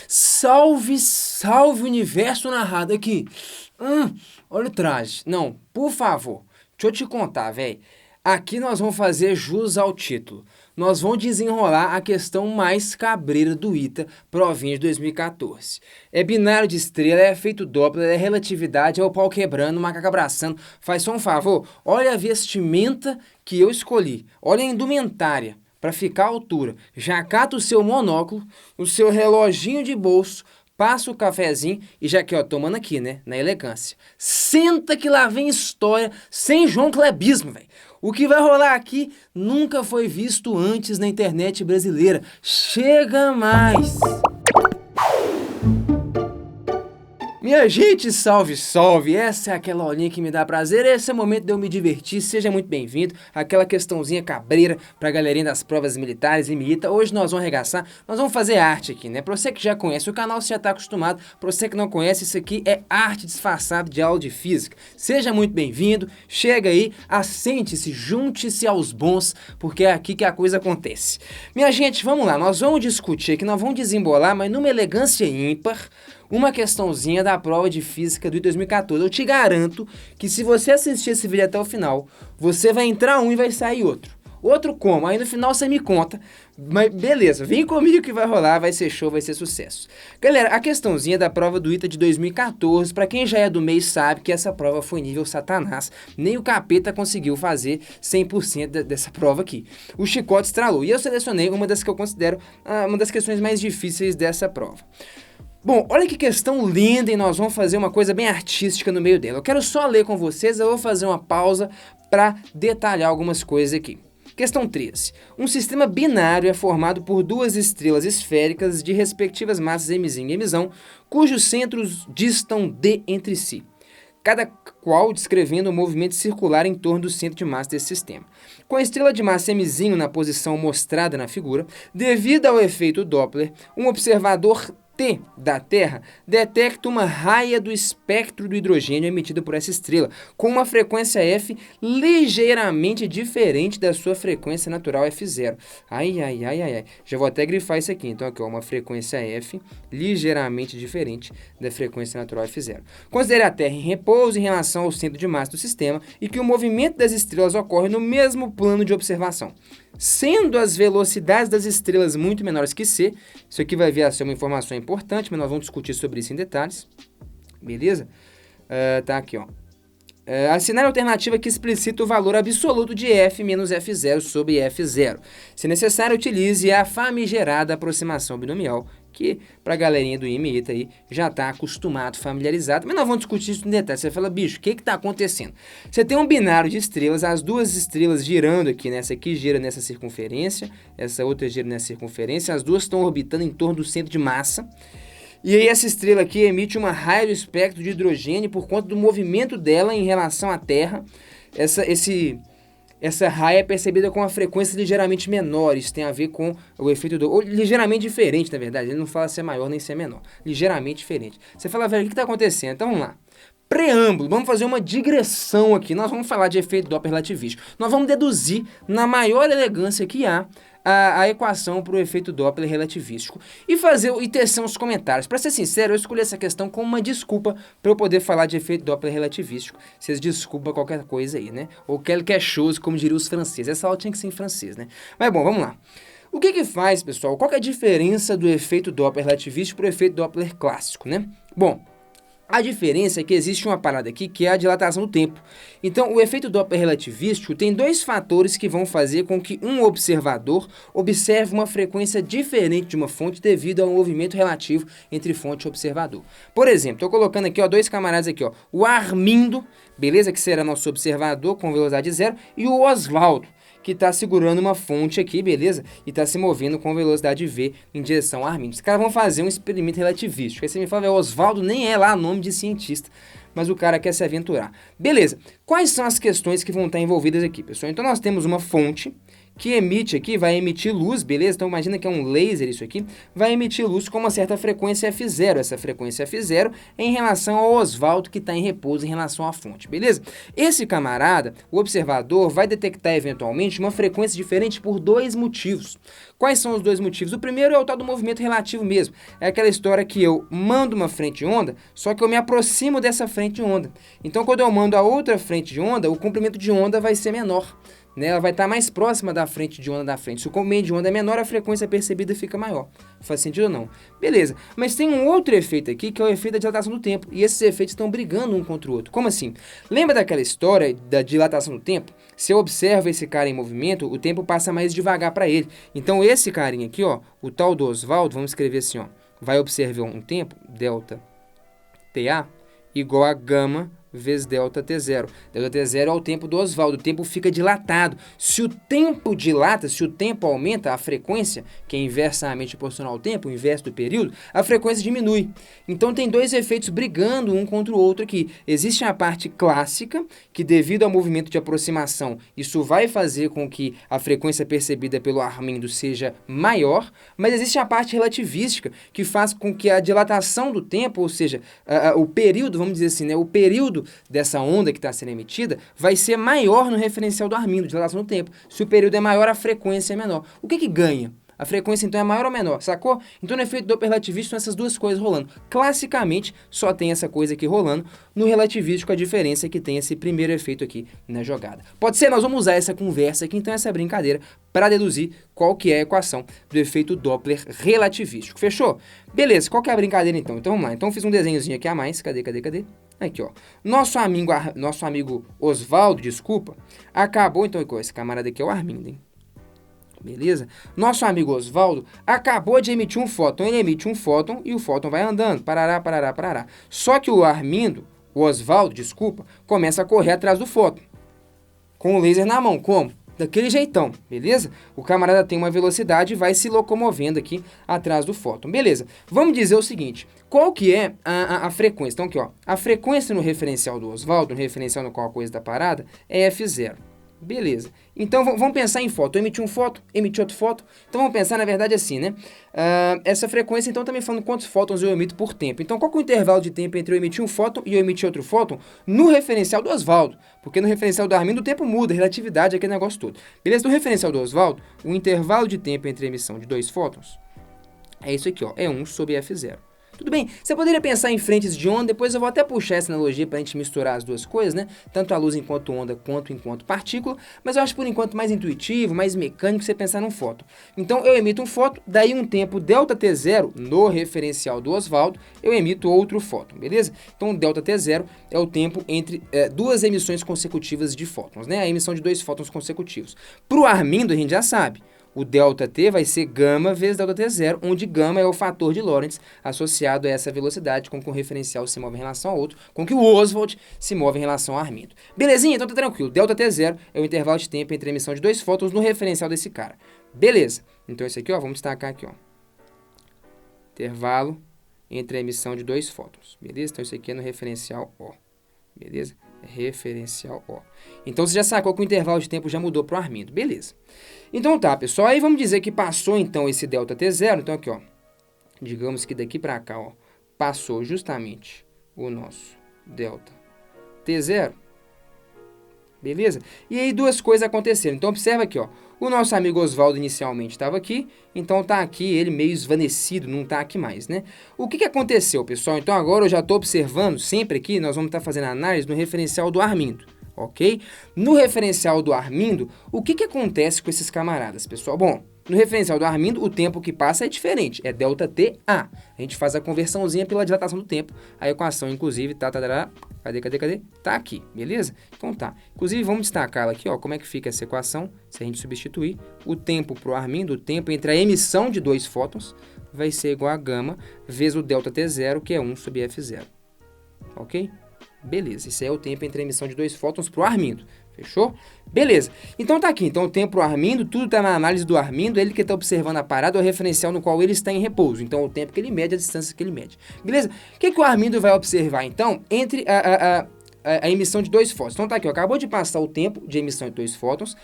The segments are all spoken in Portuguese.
Salve, salve universo narrado aqui. Olha o traje. Não, por favor, deixa eu te contar, velho. Aqui nós vamos fazer jus ao título. Nós vamos desenrolar a questão mais cabreira do ITA, provinha de 2014. É binário de estrela, é efeito Doppler, é relatividade, é o pau quebrando, macaco abraçando. Faz só um favor, olha a vestimenta que eu escolhi. Olha a indumentária, para ficar à altura. Já cata o seu monóculo, o seu reloginho de bolso, passa o cafezinho e já que, ó, tomando aqui, né, na elegância. Senta que lá vem história sem João Clebismo, velho. O que vai rolar aqui nunca foi visto antes na internet brasileira. Chega mais! Minha gente, salve, salve! Essa é aquela aulinha que me dá prazer, esse é o momento de eu me divertir, seja muito bem-vindo. Aquela questãozinha cabreira pra galerinha das provas militares e milita. Hoje nós vamos arregaçar, nós vamos fazer arte aqui, né? Pra você que já conhece o canal, você já tá acostumado. Pra você que não conhece, isso aqui é arte disfarçada de aula de física. Seja muito bem-vindo, chega aí, assente-se, junte-se aos bons, porque é aqui que a coisa acontece. Minha gente, vamos lá, nós vamos discutir aqui, nós vamos desembolar, mas numa elegância ímpar, uma questãozinha da prova de física do 2014. Eu te garanto que se você assistir esse vídeo até o final, você vai entrar um e vai sair outro. Outro como? Aí no final você me conta. Mas beleza, vem comigo que vai rolar, vai ser show, vai ser sucesso. Galera, a questãozinha da prova do ITA de 2014, pra quem já é do mês sabe que essa prova foi nível satanás. Nem o capeta conseguiu fazer 100% dessa prova aqui. O chicote estralou. E eu selecionei uma das que eu considero uma das questões mais difíceis dessa prova. Bom, olha que questão linda e nós vamos fazer uma coisa bem artística no meio dela. Eu quero só ler com vocês, eu vou fazer uma pausa para detalhar algumas coisas aqui. Questão 13. Um sistema binário é formado por duas estrelas esféricas de respectivas massas Mzinho e Mzão, cujos centros distam D entre si, cada qual descrevendo um movimento circular em torno do centro de massa desse sistema. Com a estrela de massa Mzinho na posição mostrada na figura, devido ao efeito Doppler, um observador T da Terra detecta uma raia do espectro do hidrogênio emitida por essa estrela, com uma frequência F ligeiramente diferente da sua frequência natural F0. Ai. Já vou até grifar isso aqui. Então, aqui, ó, uma frequência F ligeiramente diferente da frequência natural F0. Considere a Terra em repouso em relação ao centro de massa do sistema e que o movimento das estrelas ocorre no mesmo plano de observação. Sendo as velocidades das estrelas muito menores que c, isso aqui vai vir a ser uma informação importante, mas nós vamos discutir sobre isso em detalhes, beleza? Tá aqui, ó. Assinar a alternativa que explicita o valor absoluto de f menos f0 sobre f0. Se necessário, utilize a famigerada aproximação binomial, que para a galerinha do IMITA aí já está acostumado, familiarizado, mas nós vamos discutir isso em detalhes. Você fala, bicho, o que está acontecendo? Você tem um binário de estrelas, as duas estrelas girando aqui, né? Essa aqui gira nessa circunferência, essa outra gira nessa circunferência, as duas estão orbitando em torno do centro de massa. E aí essa estrela aqui emite uma raia do espectro de hidrogênio por conta do movimento dela em relação à Terra. Essa raia é percebida com uma frequência ligeiramente menor, isso tem a ver com o efeito ou ligeiramente diferente, na verdade, ele não fala se é maior nem se é menor, ligeiramente diferente. Você fala, velho, o que está acontecendo? Então vamos lá. Preâmbulo, vamos fazer uma digressão aqui, nós vamos falar de efeito Doppler relativístico. Nós vamos deduzir, na maior elegância que há, a equação para o efeito Doppler relativístico e tecer uns comentários. Para ser sincero, eu escolhi essa questão como uma desculpa para eu poder falar de efeito Doppler relativístico. Vocês desculpam qualquer coisa aí, né? Ou quelque chose, como diriam os franceses. Essa aula tinha que ser em francês, né? Mas bom, vamos lá. O que faz, pessoal? Qual que é a diferença do efeito Doppler relativístico para o efeito Doppler clássico, né? Bom, a diferença é que existe uma parada aqui que é a dilatação do tempo. Então, o efeito Doppler relativístico tem dois fatores que vão fazer com que um observador observe uma frequência diferente de uma fonte devido ao movimento relativo entre fonte e observador. Por exemplo, estou colocando aqui, ó, dois camaradas aqui, ó, o Armindo, beleza, que será nosso observador com velocidade zero, e o Oswaldo, que está segurando uma fonte aqui, beleza? E está se movendo com velocidade v em direção ao Armindo. Os caras vão fazer um experimento relativístico. Aí você me fala, Oswaldo nem é lá nome de cientista, mas o cara quer se aventurar. Beleza, quais são as questões que vão estar envolvidas aqui, pessoal? Então nós temos uma fonte que emite aqui, vai emitir luz, beleza? Então imagina que é um laser isso aqui, vai emitir luz com uma certa frequência F0. Essa frequência F0 é em relação ao Oswaldo que está em repouso em relação à fonte, beleza? Esse camarada, o observador, vai detectar eventualmente uma frequência diferente por dois motivos. Quais são os dois motivos? O primeiro é o tal do movimento relativo mesmo. É aquela história que eu mando uma frente de onda, só que eu me aproximo dessa frente de onda. Então, quando eu mando a outra frente de onda, o comprimento de onda vai ser menor, né? Ela vai estar mais próxima da frente de onda da frente. Se o comprimento de onda é menor, a frequência percebida fica maior. Faz sentido ou não? Beleza. Mas tem um outro efeito aqui, que é o efeito da dilatação do tempo. E esses efeitos estão brigando um contra o outro. Como assim? Lembra daquela história da dilatação do tempo? Se eu observo esse cara em movimento, o tempo passa mais devagar para ele. Então, esse carinha aqui, ó, o tal do Oswaldo, vamos escrever assim, ó, vai observar um tempo, delta TA, igual a gama vezes delta T0. Delta T0 é o tempo do Oswaldo, o tempo fica dilatado. Se o tempo dilata, se o tempo aumenta, a frequência, que é inversamente proporcional ao tempo, o inverso do período, a frequência diminui. Então tem dois efeitos brigando um contra o outro aqui. Existe a parte clássica, que devido ao movimento de aproximação, isso vai fazer com que a frequência percebida pelo Armindo seja maior, mas existe a parte relativística, que faz com que a dilatação do tempo, ou seja, o período, vamos dizer assim, né, o período dessa onda que está sendo emitida vai ser maior no referencial do Armindo, de dilatação do tempo. Se o período é maior, a frequência é menor. O que ganha? A frequência, então, é maior ou menor, sacou? Então, no efeito Doppler relativístico, são essas duas coisas rolando. Classicamente, só tem essa coisa aqui rolando. No relativístico, a diferença é que tem esse primeiro efeito aqui na jogada. Pode ser, nós vamos usar essa conversa aqui, então, essa brincadeira, para deduzir qual que é a equação do efeito Doppler relativístico. Fechou? Beleza, qual que é a brincadeira, então? Então, vamos lá. Então, eu fiz um desenhozinho aqui a mais. Cadê? Aqui, ó. Nosso amigo Oswaldo, desculpa, acabou, então, esse camarada aqui é o Armindo, hein? Beleza? Nosso amigo Oswaldo acabou de emitir um fóton. Ele emite um fóton e o fóton vai andando. Parará. Só que o Oswaldo, desculpa, começa a correr atrás do fóton. Com o laser na mão. Como? Daquele jeitão, beleza? O camarada tem uma velocidade e vai se locomovendo aqui atrás do fóton. Beleza. Vamos dizer o seguinte. Qual que é a frequência? Então aqui, ó. A frequência no referencial do Oswaldo, no referencial no qual a coisa está parada, é F0. Beleza. Então, vamos pensar em fóton. Eu emiti um fóton, emiti outro fóton. Então, vamos pensar, na verdade, assim, né? Essa frequência, então, tá me falando quantos fótons eu emito por tempo. Então, qual que é o intervalo de tempo entre eu emitir um fóton e eu emitir outro fóton no referencial do Oswaldo? Porque no referencial do Armindo o tempo muda, relatividade, aquele negócio todo. Beleza? No referencial do Oswaldo, o intervalo de tempo entre a emissão de dois fótons é isso aqui, ó. É 1 sobre F0. Tudo bem, você poderia pensar em frentes de onda, depois eu vou até puxar essa analogia para a gente misturar as duas coisas, né? Tanto a luz enquanto onda, quanto enquanto partícula, mas eu acho por enquanto mais intuitivo, mais mecânico você pensar num fóton. Então eu emito um fóton, daí um tempo delta T0 no referencial do Oswaldo, eu emito outro fóton, beleza? Então delta T0 é o tempo entre duas emissões consecutivas de fótons, né? A emissão de dois fótons consecutivos. Para o Armindo a gente já sabe. O ΔT vai ser gama vezes ΔT0, onde gama é o fator de Lorentz associado a essa velocidade com que o referencial se move em relação ao outro, com que o Oswald se move em relação ao Armindo. Belezinha? Então tá tranquilo. ΔT0 é o intervalo de tempo entre a emissão de dois fótons no referencial desse cara. Beleza. Então isso aqui, ó, vamos destacar aqui, ó. Intervalo entre a emissão de dois fótons. Beleza? Então isso aqui é no referencial O. Beleza? Referencial O. Então você já sacou que o intervalo de tempo já mudou para o Armindo. Beleza. Então tá, pessoal. Aí vamos dizer que passou então esse ΔT0. Então aqui, ó. Digamos que daqui para cá, ó. Passou justamente o nosso ΔT0. Beleza? E aí duas coisas aconteceram. Então observa aqui, ó. O nosso amigo Oswaldo inicialmente estava aqui, então tá aqui ele meio esvanecido, não tá aqui mais, né? O que aconteceu, pessoal? Então agora eu já estou observando, sempre aqui nós vamos estar fazendo análise no referencial do Armindo, ok? No referencial do Armindo, o que acontece com esses camaradas, pessoal? Bom, no referencial do Armindo, o tempo que passa é diferente, é ΔTA. A gente faz a conversãozinha pela dilatação do tempo. A equação, inclusive, cadê? Tá aqui, beleza? Então tá. Inclusive, vamos destacar ela aqui, ó, como é que fica essa equação, se a gente substituir o tempo para o Armindo, o tempo entre a emissão de dois fótons, vai ser igual a gama vezes o ΔT0, que é 1 sobre F0. Ok? Beleza, esse aí é o tempo entre a emissão de dois fótons para o Armindo. Fechou? Beleza. Então tá aqui. Então o tempo pro Armindo, tudo tá na análise do Armindo, ele que tá observando a parada, é o referencial no qual ele está em repouso. Então o tempo que ele mede, a distância que ele mede. Beleza? O que o Armindo vai observar então entre a emissão de 2 fótons. Então tá aqui, ó, acabou de passar o tempo de emissão de 2 fótons.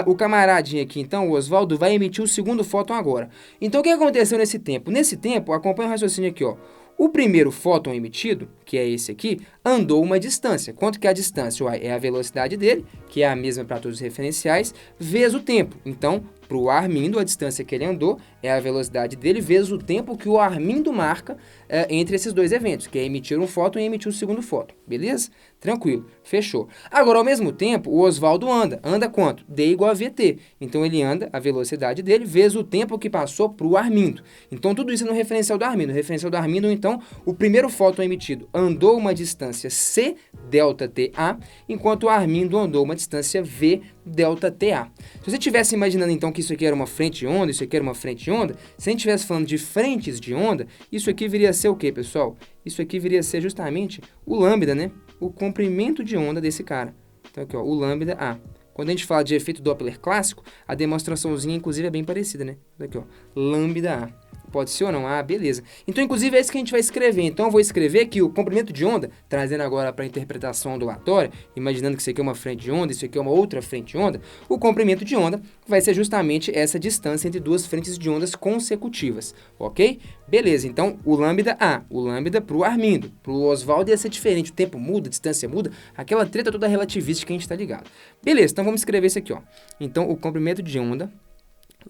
O camaradinho aqui, então, o Oswaldo, vai emitir o segundo fóton agora. Então o que aconteceu nesse tempo? Nesse tempo, acompanha o raciocínio aqui, ó. O primeiro fóton emitido, que é esse aqui, andou uma distância. Quanto que é a distância? Uai, é a velocidade dele, que é a mesma para todos os referenciais, vezes o tempo. Então, para o Armindo, a distância que ele andou é a velocidade dele vezes o tempo que o Armindo marca entre esses dois eventos, que é emitir um fóton e emitir o segundo fóton. Beleza? Tranquilo. Fechou. Agora, ao mesmo tempo, o Oswaldo anda. Anda quanto? D igual a VT. Então, ele anda a velocidade dele vezes o tempo que passou para o Armindo. Então, tudo isso é no referencial do Armindo. No referencial do Armindo, então, o primeiro fóton emitido andou uma distância C delta TA, enquanto o Armindo andou uma distância V delta TA. Se você estivesse imaginando, então, que isso aqui era uma frente de onda, isso aqui era uma frente de onda, se a gente estivesse falando de frentes de onda, isso aqui viria a ser o quê, pessoal? Isso aqui viria a ser justamente o lambda, né? O comprimento de onda desse cara. Então, aqui, ó, o lambda A. Quando a gente fala de efeito Doppler clássico, a demonstraçãozinha, inclusive, é bem parecida, né? Aqui, ó, lambda A. Pode ser ou não? Ah, beleza. Então, inclusive, é isso que a gente vai escrever. Então, eu vou escrever que o comprimento de onda, trazendo agora para a interpretação ondulatória, imaginando que isso aqui é uma frente de onda, isso aqui é uma outra frente de onda, o comprimento de onda vai ser justamente essa distância entre duas frentes de ondas consecutivas, ok? Beleza, então, o lambda A, o lambda para o Armindo, para o Oswaldo ia ser diferente, o tempo muda, a distância muda, aquela treta toda relativística que a gente está ligado. Beleza, então vamos escrever isso aqui, ó. Então, o comprimento de onda,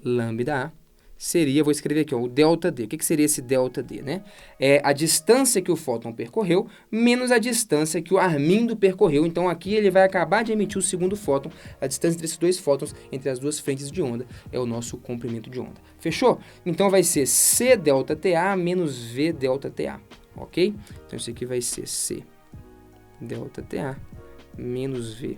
lambda A, seria, vou escrever aqui, ó, o delta D. O que seria esse delta D, né? É a distância que o fóton percorreu menos a distância que o Armindo percorreu. Então, aqui ele vai acabar de emitir o segundo fóton. A distância entre esses dois fótons, entre as duas frentes de onda, é o nosso comprimento de onda. Fechou? Então, vai ser C delta TA menos V delta TA, ok? Então, isso aqui vai ser C delta TA menos V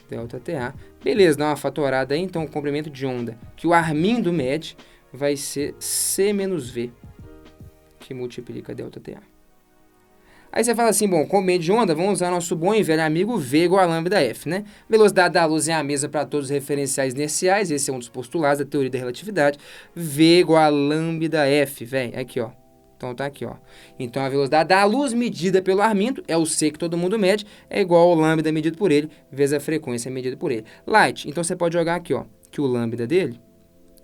delta TA. Beleza, dá uma fatorada aí, então o comprimento de onda que o Armindo mede vai ser C menos V, que multiplica delta TA. Aí você fala assim, bom, comprimento de onda, vamos usar nosso bom e velho amigo V igual a lambda F, né? Velocidade da luz é a mesma para todos os referenciais inerciais, esse é um dos postulados da teoria da relatividade. V igual a lambda F, velho, aqui, ó. Então, tá aqui, ó. Então, a velocidade da luz medida pelo Armindo, é o C que todo mundo mede, é igual ao lambda medido por ele, vezes a frequência medida por ele. Light, então você pode jogar aqui, ó, que o lambda dele,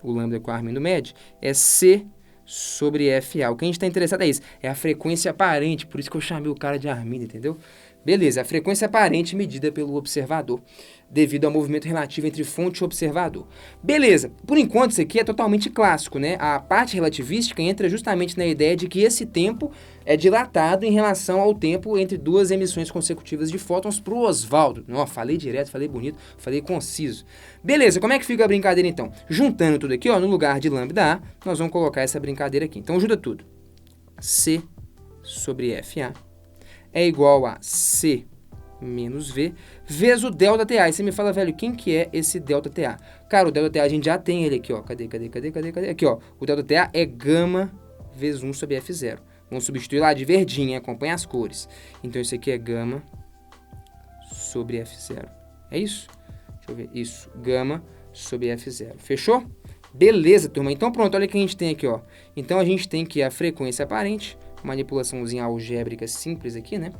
o lambda que o Armindo mede, é C sobre FA. O que a gente está interessado é isso, é a frequência aparente, por isso que eu chamei o cara de Armindo, entendeu? Beleza, a frequência aparente medida pelo observador, devido ao movimento relativo entre fonte e observador. Beleza, por enquanto isso aqui é totalmente clássico, né? A parte relativística entra justamente na ideia de que esse tempo é dilatado em relação ao tempo entre duas emissões consecutivas de fótons para o Oswaldo. Não, falei direto, falei bonito, falei conciso. Beleza, como é que fica a brincadeira então? Juntando tudo aqui, ó, no lugar de lambda A, nós vamos colocar essa brincadeira aqui. Então, junta tudo. C sobre FA é igual a C menos V, vezes o delta TA. E você me fala, velho, quem que é esse delta TA? Cara, o delta TA a gente já tem ele aqui, ó. Cadê? Aqui, ó. O delta TA é gama vezes 1 sobre F0. Vamos substituir lá de verdinho, acompanha as cores. Então, isso aqui é gama sobre F0. É isso? Deixa eu ver. Isso, gama sobre F0. Fechou? Beleza, turma. Então, pronto, olha o que a gente tem aqui, ó. Então, a gente tem que a frequência aparente, manipulaçãozinha algébrica simples aqui, né?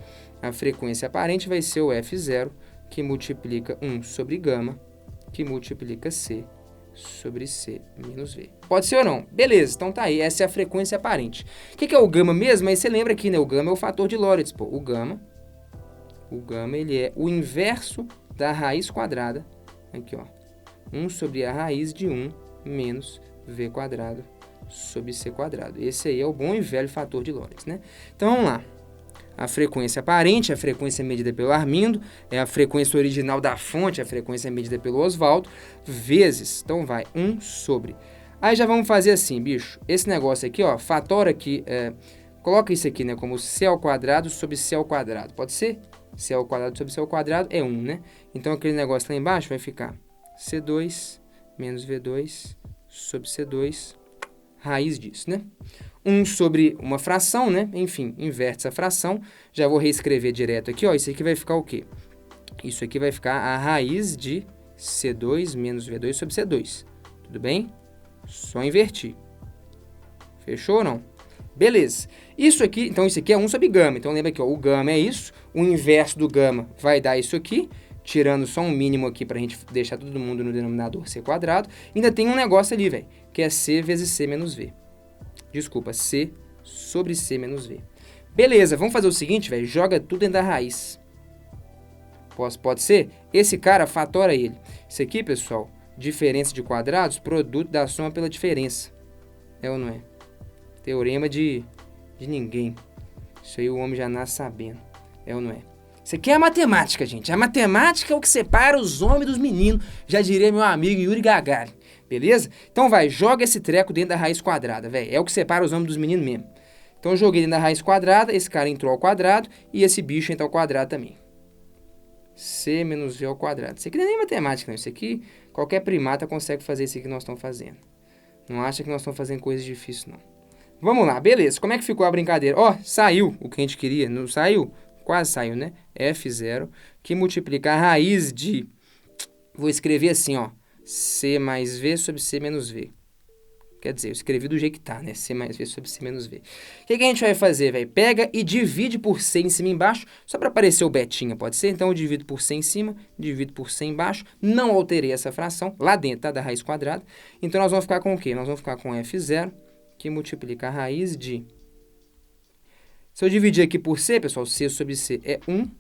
A frequência aparente vai ser o F0, que multiplica 1 sobre gama, que multiplica C sobre C menos V. Pode ser ou não? Beleza, então tá aí, essa é a frequência aparente. O que é o gama mesmo? Aí você lembra aqui, né? O gama é o fator de Lorentz, pô. O gama, ele é o inverso da raiz quadrada, aqui, ó. 1 sobre a raiz de 1 menos V quadrado sobre C quadrado. Esse aí é o bom e velho fator de Lorentz, né? Então, vamos lá. A frequência aparente, a frequência medida pelo Armindo, é a frequência original da fonte, a frequência medida pelo Oswaldo, vezes, então vai, 1 sobre. Aí já vamos fazer assim, bicho, esse negócio aqui, ó, fatora aqui, coloca isso aqui, né, como C ao quadrado sobre C ao quadrado, pode ser? C ao quadrado sobre C ao quadrado é 1, né? Então, aquele negócio lá embaixo vai ficar C2 menos V2 sobre C2, raiz disso, né? 1 sobre uma fração, né? Enfim, inverte essa fração. Já vou reescrever direto aqui, ó. Isso aqui vai ficar o quê? Isso aqui vai ficar a raiz de C2 menos V2 sobre C2. Tudo bem? Só invertir. Fechou ou não? Beleza. Isso aqui, então isso aqui é 1 sobre gama. Então lembra que ó, o gama é isso, o inverso do gama vai dar isso aqui, tirando só um mínimo aqui pra gente deixar todo mundo no denominador c quadrado. Ainda tem um negócio ali, velho, que é c vezes c menos v. Desculpa, c sobre c menos v. Beleza, vamos fazer o seguinte, velho, joga tudo dentro da raiz. Pode ser? Esse cara fatora ele. Isso aqui, pessoal, diferença de quadrados, produto da soma pela diferença. É ou não é? Teorema de ninguém. Isso aí o homem já nasce sabendo. É ou não é? Isso aqui é a matemática, gente. A matemática é o que separa os homens dos meninos. Já diria meu amigo Yuri Gagarin. Beleza? Então vai, joga esse treco dentro da raiz quadrada, velho. É o que separa os homens dos meninos mesmo. Então eu joguei dentro da raiz quadrada, esse cara entrou ao quadrado e esse bicho entra ao quadrado também. C menos V ao quadrado. Isso aqui não é nem matemática, não. Isso aqui, qualquer primata consegue fazer isso aqui que nós estamos fazendo. Não acha que nós estamos fazendo coisas difíceis, não. Vamos lá, beleza. Como é que ficou a brincadeira? Ó, saiu o que a gente queria. Não saiu? Quase saiu, né? F0, que multiplica a raiz de... Vou escrever assim, ó. C mais V sobre C menos V. Quer dizer, eu escrevi do jeito que tá, né? C mais V sobre C menos V. O que a gente vai fazer, velho? Pega e divide por C em cima e embaixo, só para aparecer o betinha, pode ser? Então eu divido por C em cima, divido por C embaixo. Não alterei essa fração, lá dentro, tá? Da raiz quadrada. Então nós vamos ficar com o quê? Nós vamos ficar com F0, que multiplica a raiz de... Se eu dividir aqui por C, pessoal, C sobre C é 1,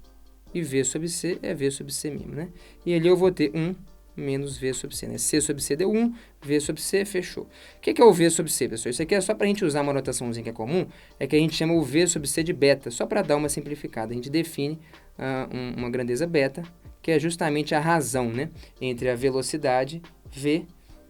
e V sobre C é V sobre C mesmo, né? E ali eu vou ter 1 menos V sobre C, né? C sobre C deu 1, V sobre C, fechou. O que é o V sobre C, pessoal? Isso aqui é só para a gente usar uma notaçãozinha que é comum, é que a gente chama o V sobre C de beta, só para dar uma simplificada. A gente define uma grandeza beta, que é justamente a razão, né? Entre a velocidade V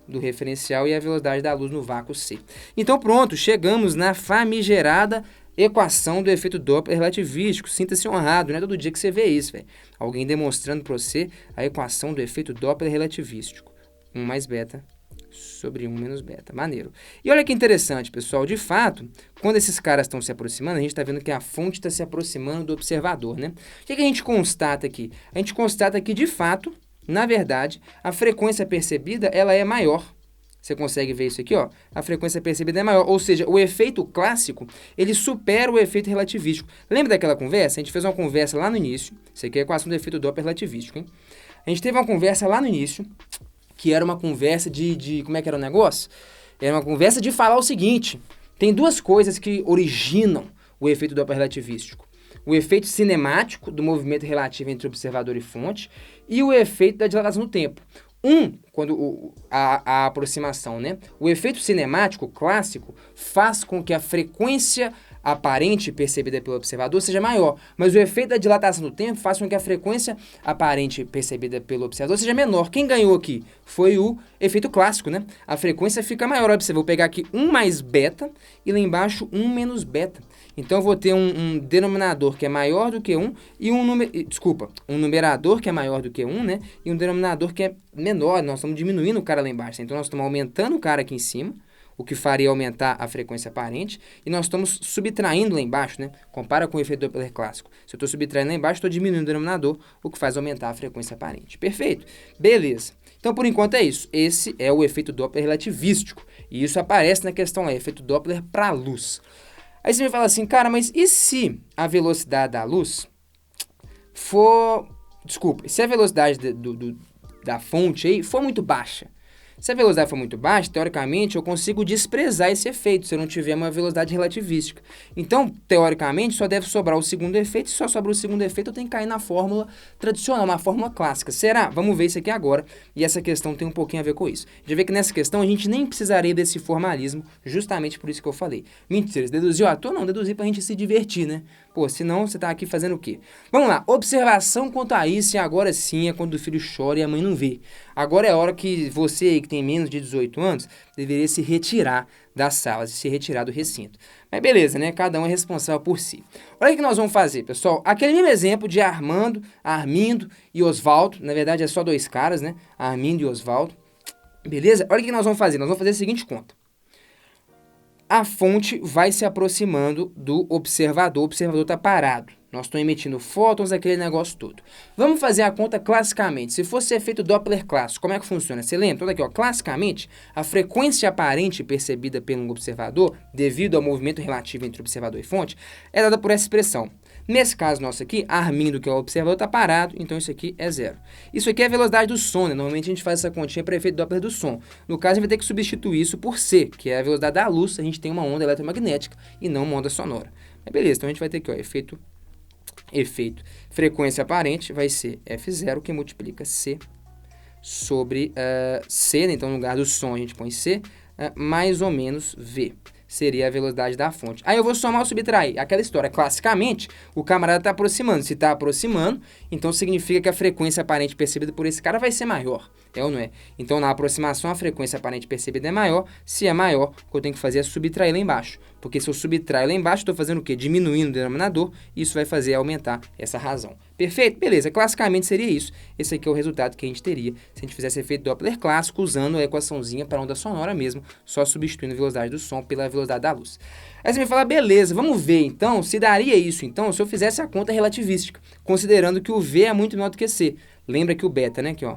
do referencial e a velocidade da luz no vácuo C. Então pronto, chegamos na famigerada equação do efeito Doppler relativístico. Sinta-se honrado, não é todo dia que você vê isso, velho. Alguém demonstrando para você a equação do efeito Doppler relativístico. 1 mais beta sobre 1 menos beta. Maneiro. E olha que interessante, pessoal. De fato, quando esses caras estão se aproximando, a gente está vendo que a fonte está se aproximando do observador, né? O que a gente constata aqui? A gente constata que, de fato, na verdade, a frequência percebida ela é maior. Você consegue ver isso aqui, ó? A frequência percebida é maior, ou seja, o efeito clássico, ele supera o efeito relativístico. Lembra daquela conversa? A gente fez uma conversa lá no início, isso aqui é a equação do efeito Doppler relativístico, hein? A gente teve uma conversa lá no início, que era uma conversa como é que era o negócio? Era uma conversa de falar o seguinte, tem duas coisas que originam o efeito Doppler relativístico. O efeito cinemático do movimento relativo entre observador e fonte e o efeito da dilatação do tempo. Quando a aproximação, né? O efeito cinemático clássico faz com que a frequência aparente percebida pelo observador seja maior, mas o efeito da dilatação do tempo faz com que a frequência aparente percebida pelo observador seja menor. Quem ganhou aqui foi o efeito clássico, né? A frequência fica maior. Observa, vou pegar aqui 1 mais beta e lá embaixo 1 menos beta. Então, eu vou ter um denominador que é maior do que 1 e um numerador que é maior do que 1, né? E um denominador que é menor. Nós estamos diminuindo o cara lá embaixo. Então, nós estamos aumentando o cara aqui em cima, o que faria aumentar a frequência aparente, e nós estamos subtraindo lá embaixo, né? Compara com o efeito Doppler clássico. Se eu estou subtraindo lá embaixo, estou diminuindo o denominador, o que faz aumentar a frequência aparente. Perfeito? Beleza. Então, por enquanto é isso. Esse é o efeito Doppler relativístico. E isso aparece na questão lá, efeito Doppler para a luz. Aí você me fala assim, cara, mas e se a velocidade da luz for... Desculpa, se a velocidade da fonte aí for muito baixa? Se a velocidade for muito baixa, teoricamente, eu consigo desprezar esse efeito se eu não tiver uma velocidade relativística. Então, teoricamente, só deve sobrar o segundo efeito. Se só sobra o segundo efeito, eu tenho que cair na fórmula tradicional, uma fórmula clássica. Será? Vamos ver isso aqui agora. E essa questão tem um pouquinho a ver com isso. Já vê que nessa questão a gente nem precisaria desse formalismo, justamente por isso que eu falei. Mentira, deduziu à toa? Não, deduzi pra gente se divertir, né? Pô, senão você tá aqui fazendo o quê? Vamos lá, observação quanto a isso, e agora sim é quando o filho chora e a mãe não vê. Agora é a hora que você aí que tem menos de 18 anos deveria se retirar das salas, se retirar do recinto. Mas beleza, né? Cada um é responsável por si. Olha o que nós vamos fazer, pessoal. Aquele mesmo exemplo de Armindo e Osvaldo. Na verdade é só dois caras, né? Armindo e Osvaldo. Beleza? Olha o que nós vamos fazer. Nós vamos fazer a seguinte conta. A fonte vai se aproximando do observador. O observador está parado, Nós estamos emitindo fótons, aquele negócio todo. Vamos fazer a conta classicamente. Se fosse efeito Doppler clássico, como é que funciona? Você lembra? Então, aqui, ó, classicamente, a frequência aparente percebida pelo observador, devido ao movimento relativo entre observador e fonte, é dada por essa expressão. Nesse caso nosso aqui, Armindo, que é o observador, está parado, então isso aqui é zero. Isso aqui é a velocidade do som, né? Normalmente a gente faz essa continha para efeito Doppler do som. No caso, a gente vai ter que substituir isso por C, que é a velocidade da luz. A gente tem uma onda eletromagnética e não uma onda sonora. Mas beleza, então a gente vai ter aqui, ó, efeito frequência aparente vai ser F0, que multiplica C sobre C, né? Então no lugar do som a gente põe C, mais ou menos V. Seria a velocidade da fonte. Aí eu vou somar ou subtrair. Aquela história. Classicamente, o camarada está aproximando. Se está aproximando, então significa que a frequência aparente percebida por esse cara vai ser maior. É ou não é? Então, na aproximação, a frequência aparente percebida é maior. Se é maior, o que eu tenho que fazer é subtrair lá embaixo. Porque se eu subtrair lá embaixo, estou fazendo o quê? Diminuindo o denominador. E isso vai fazer aumentar essa razão. Perfeito? Beleza. Classicamente seria isso. Esse aqui é o resultado que a gente teria se a gente fizesse efeito Doppler clássico usando a equaçãozinha para onda sonora mesmo, só substituindo a velocidade do som pela velocidade da luz. Aí você me fala, beleza, vamos ver então se daria isso então se eu fizesse a conta relativística, considerando que o V é muito menor do que C. Lembra que o beta, né? Aqui, ó.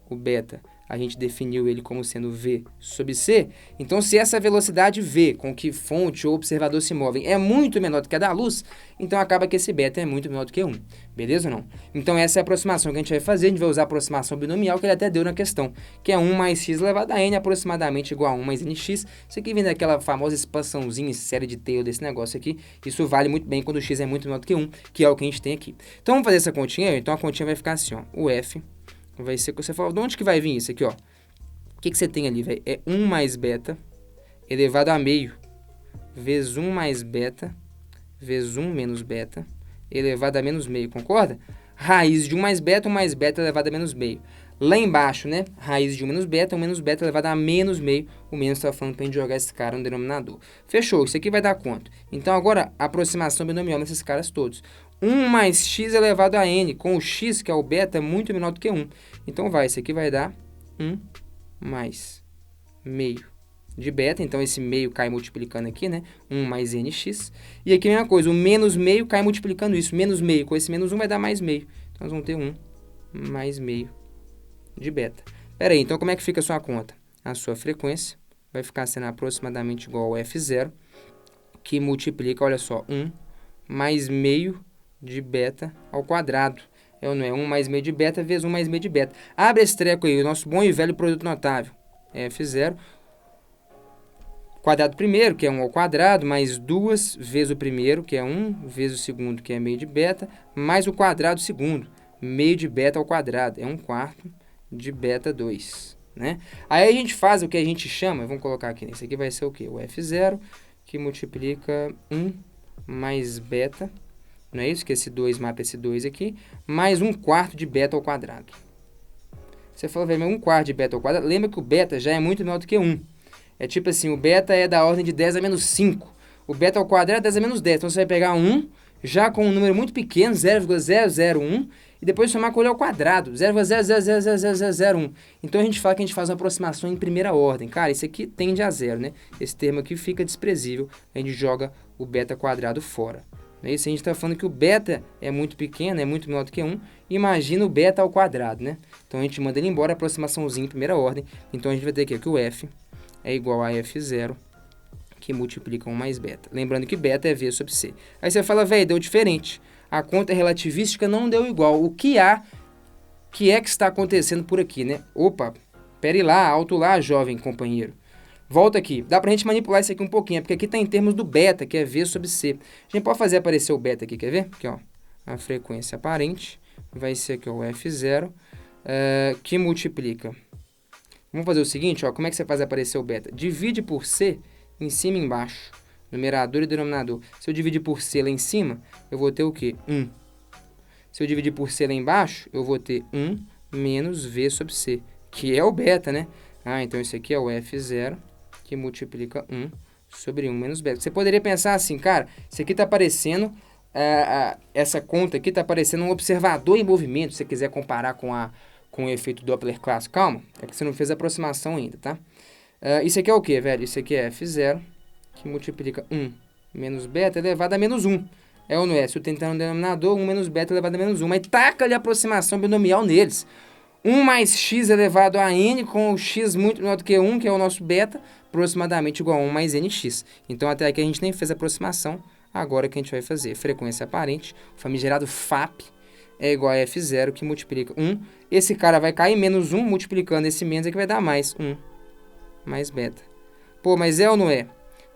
O beta, a gente definiu ele como sendo V sobre C. Então, se essa velocidade V com que fonte ou observador se movem é muito menor do que a da luz, então acaba que esse beta é muito menor do que 1. Beleza ou não? Então, essa é a aproximação que a gente vai fazer. A gente vai usar a aproximação binomial que ele até deu na questão, que é 1 mais x elevado a n aproximadamente igual a 1 mais nx. Isso aqui vem daquela famosa expansãozinha, série de Taylor desse negócio aqui. Isso vale muito bem quando x é muito menor do que 1, que é o que a gente tem aqui. Então, vamos fazer essa continha. Então, a continha vai ficar assim, ó. O F vai ser que você fala, de onde que vai vir isso aqui, ó? O que você tem ali, velho? É 1 mais beta elevado a meio vezes 1 mais beta vezes 1 menos beta elevado a menos meio, concorda? Raiz de 1 mais beta elevado a menos meio. Lá embaixo, né? Raiz de 1 menos beta elevado a menos meio. O menos está falando para a gente jogar esse cara no denominador. Fechou, isso aqui vai dar quanto? Então, agora, aproximação binomial nesses caras todos. 1 mais x elevado a n, com o x, que é o beta, muito menor do que 1. Então, isso aqui vai dar 1 mais meio de beta. Então, esse meio cai multiplicando aqui, né? 1 mais nx. E aqui a mesma coisa, o menos meio cai multiplicando isso. Menos meio com esse menos 1 vai dar mais meio. Então, nós vamos ter 1 mais meio de beta. Pera aí, então como é que fica a sua conta? A sua frequência vai ficar sendo aproximadamente igual ao F0, que multiplica, olha só, 1 mais meio de beta ao quadrado. É ou não é? 1 mais meio de beta vezes 1 mais meio de beta. Abre esse treco aí, o nosso bom e velho produto notável. F0, quadrado primeiro, que é 1 ao quadrado, mais 2 vezes o primeiro, que é 1, vezes o segundo, que é meio de beta, mais o quadrado segundo, meio de beta ao quadrado, é 1/4 de beta 2, né? Aí a gente faz o que a gente chama, vamos colocar aqui, isso aqui vai ser o quê? O F0, que multiplica 1 mais beta, não é isso? Que esse 2 mata esse 2 aqui, mais 1/4 de beta ao quadrado. Você fala, velho, mas 1/4 de beta ao quadrado, lembra que o beta já é muito menor do que 1. É tipo assim, o beta é da ordem de 10 a menos 5. O beta ao quadrado é 10 a menos 10. Então, você vai pegar 1, já com um número muito pequeno, 0,001, e depois somar com ele ao quadrado, 0,0000001. Então, a gente fala que a gente faz uma aproximação em primeira ordem. Cara, isso aqui tende a zero, né? Esse termo aqui fica desprezível. A gente joga o beta quadrado fora. Não é isso? A gente está falando que o beta é muito pequeno, é muito menor do que 1. Imagina o beta ao quadrado, né? Então, a gente manda ele embora, aproximaçãozinha em primeira ordem. Então, a gente vai ter aqui que o F é igual a F0, que multiplica 1 mais beta. Lembrando que beta é V sobre C. Aí você fala, velho, deu diferente. A conta relativística não deu igual. O que que está acontecendo por aqui, né? Opa, pera lá, alto lá, jovem companheiro. Volta aqui. Dá pra gente manipular isso aqui um pouquinho, porque aqui está em termos do beta, que é V sobre C. A gente pode fazer aparecer o beta aqui, quer ver? Aqui, ó. A frequência aparente vai ser aqui, ó, o F0, que multiplica. Vamos fazer o seguinte, ó, como é que você faz aparecer o beta? Divide por C em cima e embaixo, numerador e denominador. Se eu dividir por C lá em cima, eu vou ter o quê? 1. Se eu dividir por C lá embaixo, eu vou ter 1 menos V sobre C, que é o beta, né? Então isso aqui é o F0, que multiplica 1 sobre 1 menos beta. Você poderia pensar assim, cara, isso aqui está aparecendo, essa conta aqui está aparecendo um observador em movimento, se você quiser comparar com o efeito Doppler clássico. Calma, é que você não fez a aproximação ainda, tá? Isso aqui é o que, velho? Isso aqui é F0, que multiplica 1 menos beta elevado a menos 1. É ou não é? Se o tentando no denominador, 1 menos beta elevado a menos 1. Mas taca ali a aproximação binomial neles. 1 mais x elevado a n, com o x muito menor do que 1, que é o nosso beta, aproximadamente igual a 1 mais nx. Então, até aqui a gente nem fez a aproximação. Agora que a gente vai fazer frequência aparente, o famigerado FAP, é igual a F0, que multiplica 1. Esse cara vai cair, menos 1, multiplicando esse menos aqui vai dar mais 1, mais beta. Pô, mas é ou não é?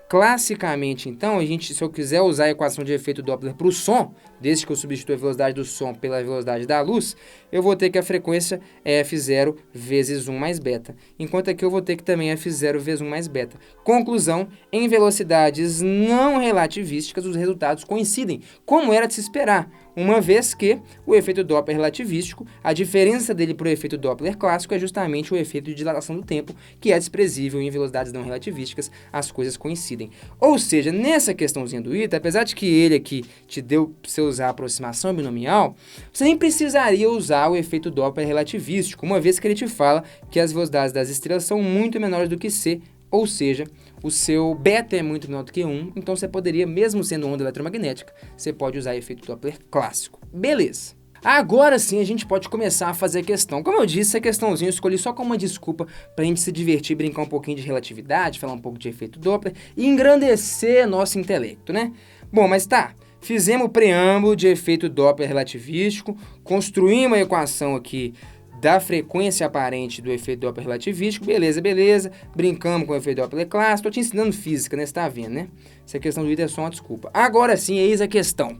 Classicamente, então, se eu quiser usar a equação de efeito Doppler para o som, desde que eu substitua a velocidade do som pela velocidade da luz, eu vou ter que a frequência é F0 vezes 1 mais beta. Enquanto aqui eu vou ter que também F0 vezes 1 mais beta. Conclusão, em velocidades não relativísticas, os resultados coincidem, como era de se esperar, uma vez que o efeito Doppler relativístico, a diferença dele para o efeito Doppler clássico é justamente o efeito de dilatação do tempo, que é desprezível em velocidades não relativísticas, as coisas coincidem. Ou seja, nessa questãozinha do ITA, apesar de que ele aqui te deu para você usar a aproximação binomial, você nem precisaria usar o efeito Doppler relativístico, uma vez que ele te fala que as velocidades das estrelas são muito menores do que c, ou seja, o seu beta é muito menor do que 1, então você poderia, mesmo sendo onda eletromagnética, você pode usar efeito Doppler clássico. Beleza. Agora sim a gente pode começar a fazer a questão. Como eu disse, essa questãozinha eu escolhi só como uma desculpa para a gente se divertir, brincar um pouquinho de relatividade, falar um pouco de efeito Doppler e engrandecer nosso intelecto, né? Bom, mas tá, fizemos o preâmbulo de efeito Doppler relativístico, construímos a equação aqui da frequência aparente do efeito Doppler relativístico, beleza, brincamos com o efeito Doppler clássico, tô te ensinando física, né, você tá vendo, né? Essa questão do item é só uma desculpa. Agora sim, eis a questão.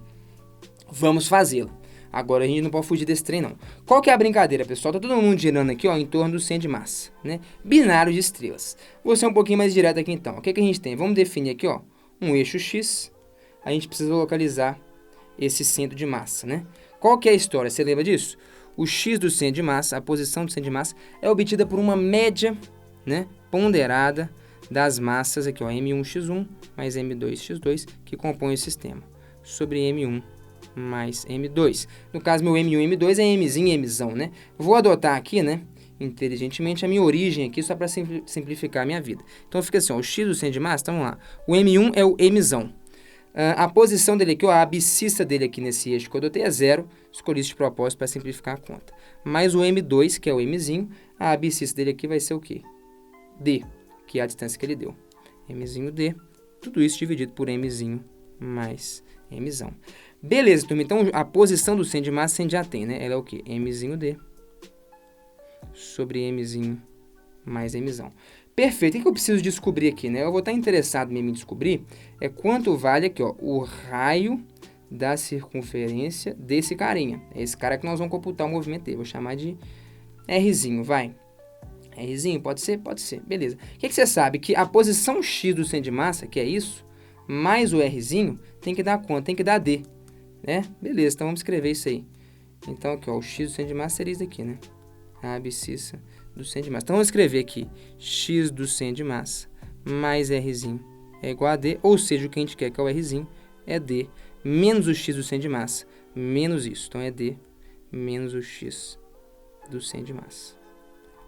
Vamos fazê-la. Agora a gente não pode fugir desse trem, não. Qual que é a brincadeira, pessoal? Tá todo mundo girando aqui, ó, em torno do centro de massa, né? Binário de estrelas. Vou ser um pouquinho mais direto aqui, então. O que que a gente tem? Vamos definir aqui, ó, um eixo X. A gente precisa localizar esse centro de massa, né? Qual que é a história? Você lembra disso? O X do centro de massa, a posição do centro de massa, é obtida por uma média, né, ponderada das massas, aqui, ó, M1x1 mais M2x2, que compõem o sistema, sobre M1 mais M2. No caso, meu M1 e M2 é Mzinho e Mzão, né? Vou adotar aqui, né, inteligentemente, a minha origem aqui, só para simplificar a minha vida. Então, fica assim, ó, o X do centro de massa, então vamos lá. O M1 é o Mzão. A posição dele aqui, ó, a abscissa dele aqui nesse eixo que eu adotei é 0, escolhi isso de propósito para simplificar a conta. Mais o M2, que é o Mzinho, a abscissa dele aqui vai ser o quê? D, que é a distância que ele deu. Mzinho D, tudo isso dividido por Mzinho mais Mzão. Beleza, turma, então a posição do centro de massa a gente já tem, né? Ela é o quê? Mzinho D sobre Mzinho mais Mzão. Perfeito, o que eu preciso descobrir aqui, né? Eu vou estar interessado mesmo em descobrir quanto vale aqui, ó, o raio da circunferência desse carinha. É esse cara que nós vamos computar o movimento dele. Vou chamar de Rzinho, vai. Rzinho, pode ser? Pode ser, beleza. O que você sabe? Que a posição X do centro de massa, que é isso, mais o Rzinho, tem que dar quanto? Tem que dar D, né? Beleza, então vamos escrever isso aí. Então aqui, ó, o X do centro de massa seria isso aqui, né? A abscissa do centro de massa. Então, vamos escrever aqui, x do centro de massa mais Rzinho é igual a D, ou seja, o que a gente quer que é o Rzinho é D, menos o x do centro de massa, menos isso. Então, é D menos o x do centro de massa.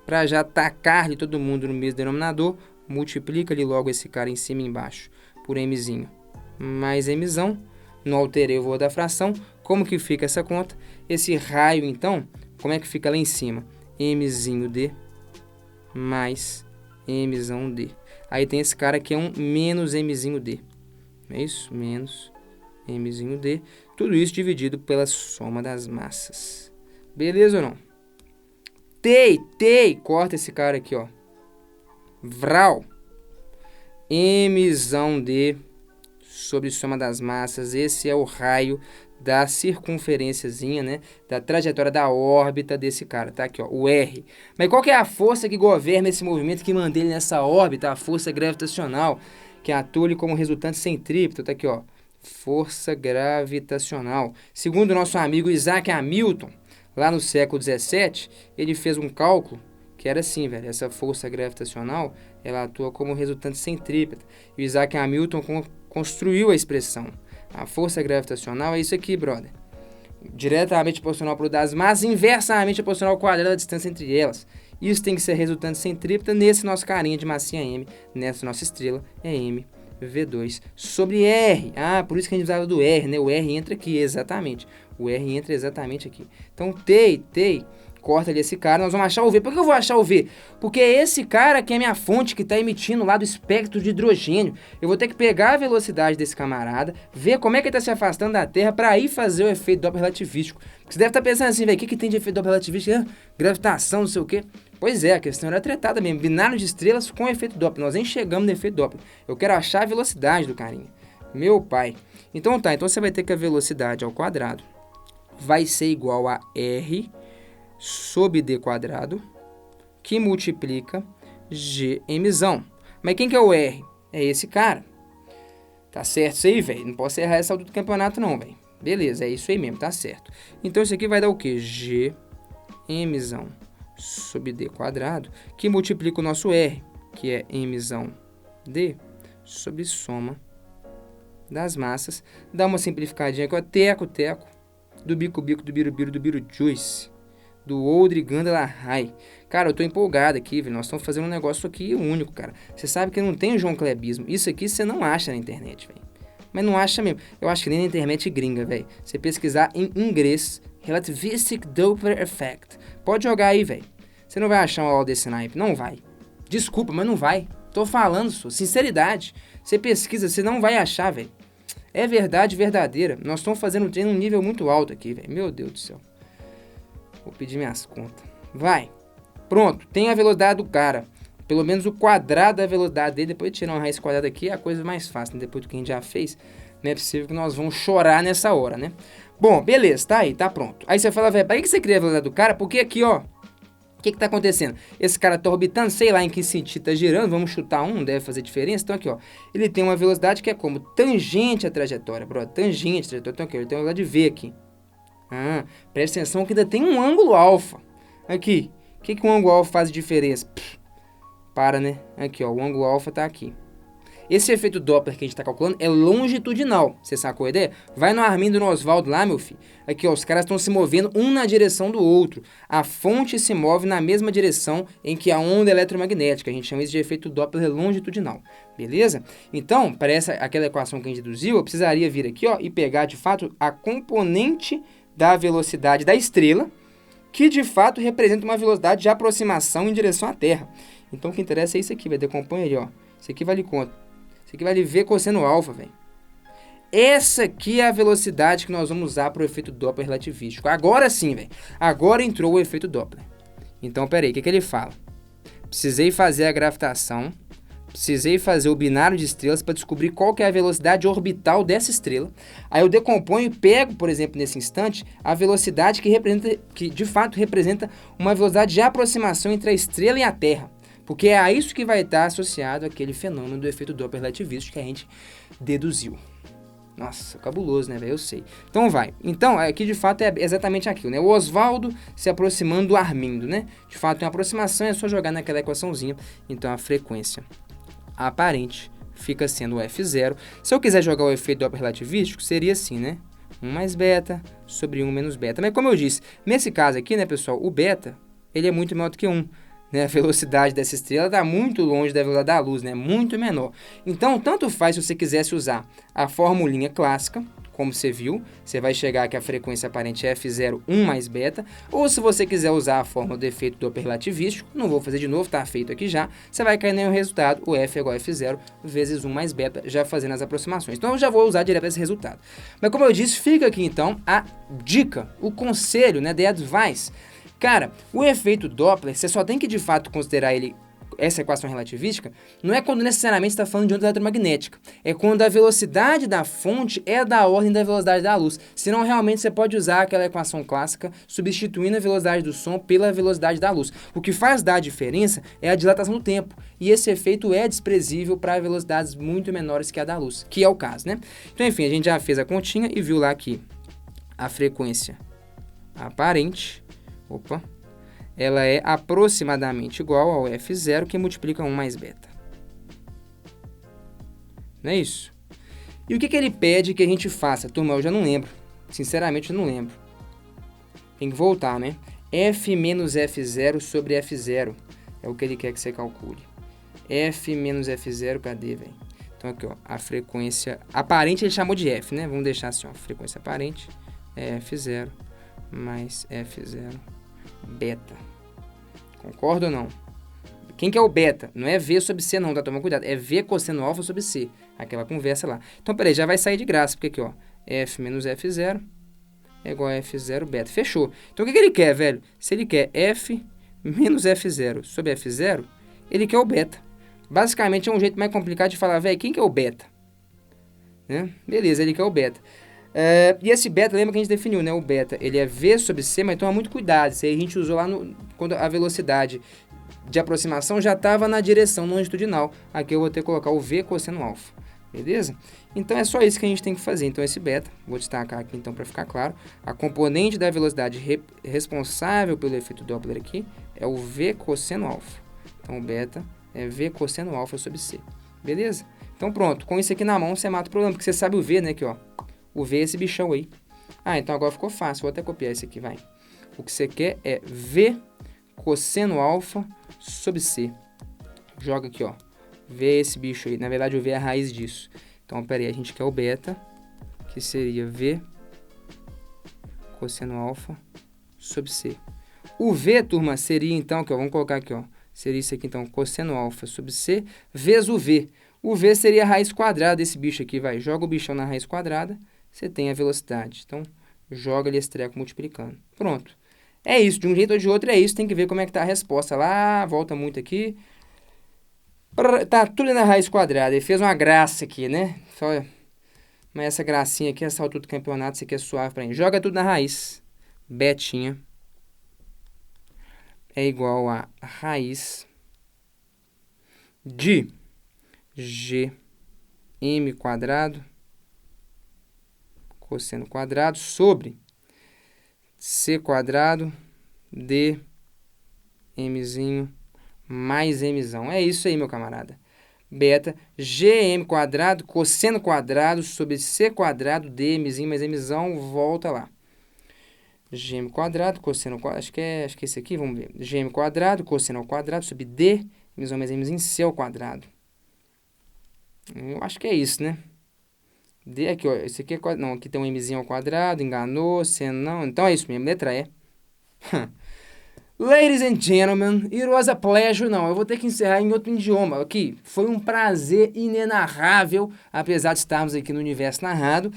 Para já tacar-lhe todo mundo no mesmo denominador, multiplica-lhe logo esse cara em cima e embaixo por Mzinho mais Mzão. Não alterei o valor da fração. Como que fica essa conta? Esse raio, então, como é que fica lá em cima? Mzinho D mais Mzão D. Aí tem esse cara que é um menos Mzinho D. É isso? Menos Mzinho D. Tudo isso dividido pela soma das massas. Beleza ou não? Corta esse cara aqui, ó. Vral. Mzão D sobre soma das massas. Esse é o raio da circunferênciazinha, né, da trajetória da órbita desse cara, tá aqui, ó, o R. Mas qual que é a força que governa esse movimento, que mantém ele nessa órbita? A força gravitacional, que atua como resultante centrípeto, tá aqui, ó, força gravitacional. Segundo o nosso amigo Isaac Hamilton, lá no século 17, ele fez um cálculo que era assim, velho, essa força gravitacional, ela atua como resultante centrípeta. E o Isaac Hamilton construiu a expressão. A força gravitacional é isso aqui, brother. Diretamente proporcional para o das massas, inversamente proporcional ao quadrado da distância entre elas. Isso tem que ser resultante centrípeta nesse nosso carinha de massinha M, nessa nossa estrela, é M V2 sobre R. Ah, por isso que a gente precisava do R, né? O R entra aqui, exatamente. O R entra exatamente aqui. Então, T, corta ali esse cara, nós vamos achar o V. Por que eu vou achar o V? Porque é esse cara que é minha fonte, que está emitindo lá do espectro de hidrogênio. Eu vou ter que pegar a velocidade desse camarada, ver como é que ele está se afastando da Terra para aí fazer o efeito Doppler relativístico. Você deve estar pensando assim, velho, o que tem de efeito Doppler relativístico? Gravitação, não sei o quê. Pois é, a questão era tretada mesmo. Binário de estrelas com efeito Doppler. Nós nem chegamos no efeito Doppler. Eu quero achar a velocidade do carinha. Meu pai. Então tá, então você vai ter que a velocidade ao quadrado vai ser igual a R sobre D quadrado, que multiplica Gmzão. Mas quem que é o R? É esse cara. Tá certo isso aí, velho? Não posso errar essa altura do campeonato não, velho. Beleza, é isso aí mesmo, tá certo. Então isso aqui vai dar o quê? Gmzão sobre D quadrado, que multiplica o nosso R, que é Mzão D, sobre soma das massas. Dá uma simplificadinha aqui, ó, teco, do bico, do birubiru, do birujuice, do Oldriganda Lahai. Cara, eu tô empolgado aqui, velho. Nós estamos fazendo um negócio aqui único, cara. Você sabe que não tem João Clebismo. Isso aqui você não acha na internet, velho. Mas não acha mesmo. Eu acho que nem na internet gringa, velho. Você pesquisar em inglês, Relativistic Doppler Effect. Pode jogar aí, velho. Você não vai achar uma aula desse naipe. Não vai. Desculpa, mas não vai. Tô falando, sua sinceridade. Você pesquisa, você não vai achar, velho. É verdade verdadeira. Nós estamos fazendo um treino num nível muito alto aqui, velho. Meu Deus do céu. Vou pedir minhas contas. Vai. Pronto. Tem a velocidade do cara. Pelo menos o quadrado da velocidade dele. Depois de tirar uma raiz quadrada aqui é a coisa mais fácil, né? Depois do que a gente já fez. Não é possível que nós vamos chorar nessa hora, né? Bom, beleza. Tá aí. Tá pronto. Aí você fala, velho, para que você cria a velocidade do cara? Porque aqui, ó. O que tá acontecendo? Esse cara tá orbitando, sei lá em que sentido tá girando, vamos chutar um, deve fazer diferença. Então aqui, ó, ele tem uma velocidade que é como tangente à trajetória, bro, tangente à trajetória. Então aqui, ele tem uma velocidade V aqui. Ah, presta atenção que ainda tem um ângulo alfa. Aqui, o que um ângulo alfa faz de diferença? Para, né? Aqui, ó, o ângulo alfa tá aqui. Esse efeito Doppler que a gente está calculando é longitudinal. Você sacou a ideia? Vai no Armindo e no Oswaldo lá, meu filho. Aqui, ó, os caras estão se movendo um na direção do outro. A fonte se move na mesma direção em que a onda eletromagnética. A gente chama isso de efeito Doppler longitudinal. Beleza? Então, para aquela equação que a gente deduziu, eu precisaria vir aqui, ó, e pegar, de fato, a componente da velocidade da estrela, que, de fato, representa uma velocidade de aproximação em direção à Terra. Então, o que interessa é isso aqui, vai decompõe ali, ó. Isso aqui vale quanto? Isso aqui vale V cosseno alfa, velho. Essa aqui é a velocidade que nós vamos usar para o efeito Doppler relativístico. Agora sim, velho. Agora entrou o efeito Doppler. Então, peraí, o que ele fala? Precisei fazer a gravitação, precisei fazer o binário de estrelas para descobrir qual que é a velocidade orbital dessa estrela. Aí eu decomponho e pego, por exemplo, nesse instante, a velocidade que de fato representa uma velocidade de aproximação entre a estrela e a Terra. Porque é a isso que vai estar associado àquele fenômeno do efeito Doppler relativístico que a gente deduziu. Nossa, cabuloso, né, velho? Eu sei. Então vai. Então, aqui de fato é exatamente aquilo, né? O Oswaldo se aproximando do Armindo, né? De fato, tem uma aproximação, é só jogar naquela equaçãozinha. Então, a frequência aparente fica sendo o F0. Se eu quiser jogar o efeito Doppler relativístico, seria assim, né? 1 mais beta sobre 1 menos beta. Mas como eu disse, nesse caso aqui, né, pessoal, o beta, ele é muito menor do que 1. Né, a velocidade dessa estrela está muito longe da velocidade da luz, né, muito menor. Então, tanto faz se você quisesse usar a formulinha clássica, como você viu, você vai chegar que a frequência aparente é F0, 1 mais beta, ou se você quiser usar a fórmula do efeito Doppler relativístico, não vou fazer de novo, está feito aqui já, você vai cair no resultado, o F é igual a F0 vezes 1 mais beta, já fazendo as aproximações. Então, eu já vou usar direto esse resultado. Mas como eu disse, fica aqui então a dica, o conselho, né, the advice. Cara, o efeito Doppler, você só tem que de fato considerar ele, essa equação relativística, não é quando necessariamente está falando de onda eletromagnética, é quando a velocidade da fonte é da ordem da velocidade da luz. Senão, realmente, você pode usar aquela equação clássica substituindo a velocidade do som pela velocidade da luz. O que faz dar diferença é a dilatação do tempo, e esse efeito é desprezível para velocidades muito menores que a da luz, que é o caso, né? Então, enfim, a gente já fez a continha e viu lá que a frequência aparente, ela é aproximadamente igual ao F0, que multiplica 1 mais beta. Não é isso? E o que ele pede que a gente faça? Turma, eu já não lembro. Sinceramente, eu não lembro. Tem que voltar, né? F menos F0 sobre F0 é o que ele quer que você calcule. F menos F0, cadê, velho? Então aqui, ó, a frequência aparente ele chamou de F, né? Vamos deixar assim, ó, frequência aparente é F0 mais F0 beta. Concorda ou não? Quem que é o beta? Não é V sobre C não, tá? Toma cuidado. É V cosseno alfa sobre C. Aquela conversa lá. Então, peraí, já vai sair de graça, porque aqui, ó, F menos F0 é igual a F0 beta. Fechou. Então, o que que ele quer, velho? Se ele quer F menos F0 sobre F0, ele quer o beta. Basicamente, é um jeito mais complicado de falar, velho, quem que é o beta? Né? Beleza, ele quer o beta. E esse beta, lembra que a gente definiu, né? O beta, ele é V sobre C, mas toma muito cuidado. Isso aí a gente usou lá quando a velocidade de aproximação já estava na direção longitudinal. Aqui eu vou ter que colocar o V cosseno alfa. Beleza? Então, é só isso que a gente tem que fazer. Então, esse beta, vou destacar aqui então para ficar claro, a componente da velocidade responsável pelo efeito Doppler aqui é o V cosseno alfa. Então, o beta é V cosseno alfa sobre C. Beleza? Então, pronto. Com isso aqui na mão, você mata o problema, porque você sabe o V, né? Aqui, ó. O V é esse bichão aí. Ah, então agora ficou fácil. Vou até copiar esse aqui, vai. O que você quer é V cosseno alfa sobre C. Joga aqui, ó. V esse bicho aí. Na verdade, o V é a raiz disso. Então, peraí, a gente quer o beta, que seria V cosseno alfa sobre C. O V, turma, seria então, aqui, ó, vamos colocar aqui, ó. Seria isso aqui, então, cosseno alfa sobre C, vezes o V. O V seria a raiz quadrada desse bicho aqui, vai. Joga o bichão na raiz quadrada, você tem a velocidade. Então, joga ali esse treco multiplicando. Pronto. É isso, de um jeito ou de outro é isso. Tem que ver como é que tá a resposta lá. Volta muito aqui. Tá tudo na raiz quadrada. Ele fez uma graça aqui, né? Só, mas essa gracinha aqui, essa altura do campeonato, isso aqui é suave pra gente. Joga tudo na raiz. Betinha é igual a raiz de Gm quadrado cosseno quadrado sobre C quadrado de Mzinho mais Mzão. É isso aí, meu camarada. Beta, Gm quadrado, cosseno quadrado sobre C quadrado de Mzinho mais Mzão, volta lá. Gm quadrado, cosseno quadrado, acho que é esse aqui, vamos ver. Gm quadrado, cosseno ao quadrado sobre D, Mzão mais Mzinho, C ao quadrado. Eu acho que é isso, né? D aqui, ó, esse aqui é, não, aqui tem um Mzinho ao quadrado, enganou, C não, então é isso mesmo, letra E. Ladies and gentlemen, it was a pleasure. Não, eu vou ter que encerrar em outro idioma aqui. Foi um prazer inenarrável, apesar de estarmos aqui no Universo Narrado,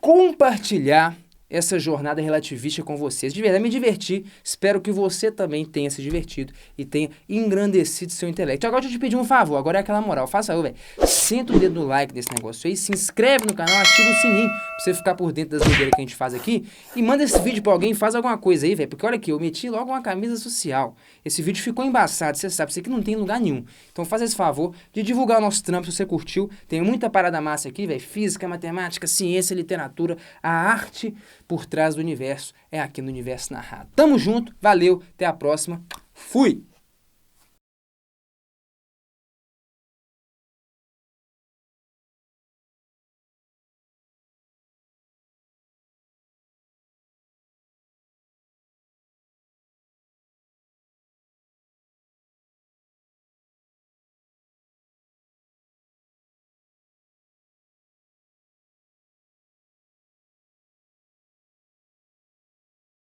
compartilhar essa jornada relativista com vocês. De verdade, me diverti. Espero que você também tenha se divertido e tenha engrandecido seu intelecto. Agora deixa eu te pedir um favor, agora é aquela moral. Faça aí, velho. Senta o dedo no like desse negócio aí, se inscreve no canal, ativa o sininho pra você ficar por dentro das doideiras que a gente faz aqui e manda esse vídeo pra alguém e faz alguma coisa aí, velho. Porque olha aqui, eu meti logo uma camisa social. Esse vídeo ficou embaçado, você sabe, isso aqui não tem lugar nenhum. Então faz esse favor de divulgar o nosso trampo se você curtiu. Tem muita parada massa aqui, velho. Física, matemática, ciência, literatura, a arte por trás do universo é aqui no Universo Narrado. Tamo junto, valeu, até a próxima, fui!